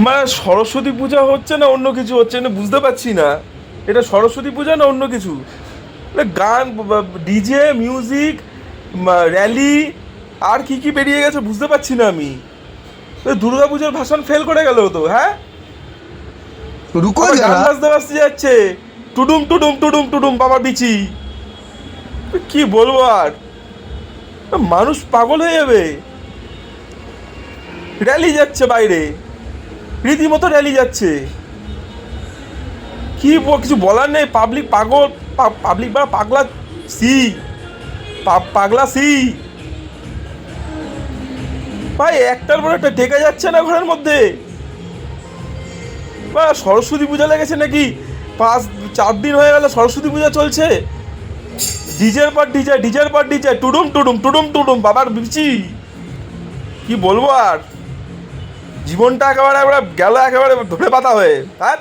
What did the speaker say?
মানে সরস্বতী পূজা হচ্ছে না অন্য কিছু হচ্ছে না বুঝতে পারছি না। এটা সরস্বতী পূজা না অন্য কিছু? মানে গান, ডিজে, মিউজিক, র্যালি, আর কি কি বেরিয়ে গেছে বুঝতে পারছি না আমি। দুর্গা পুজোর ভাষণ ফেল করে গেল তো, হ্যাঁ? रुको আবার গান जरा। বাজতে বাজতে যাচ্ছে, টুডুম টুডুম টুডুম টুডুম বাবার বিচি। কি বলবো আর, মানুষ পাগল হয়ে যাবে। র্যালি যাচ্ছে বাইরে, রীতিমতো র্যালি যাচ্ছে। কিছু বলার নেই, পাবলিক পাগল। পাবলিক বা পাগলা সি, পাগলা সি। ভাই একটার পর একটা টেকা যাচ্ছে না ঘরের মধ্যে। বা সরস্বতী পূজা লেগেছে নাকি? 4 দিন হয়ে গেল সরস্বতী পূজা চলছে। ডিজের পর ডিজে, ডিজের পর ডিজে, টুডুম টুডুম টুডুম টুডুম বাবার বিচি। কি বলবো আর, জীবনটা একেবারে গেল একেবারে ধরে পাতা হয়ে, হ্যাঁ।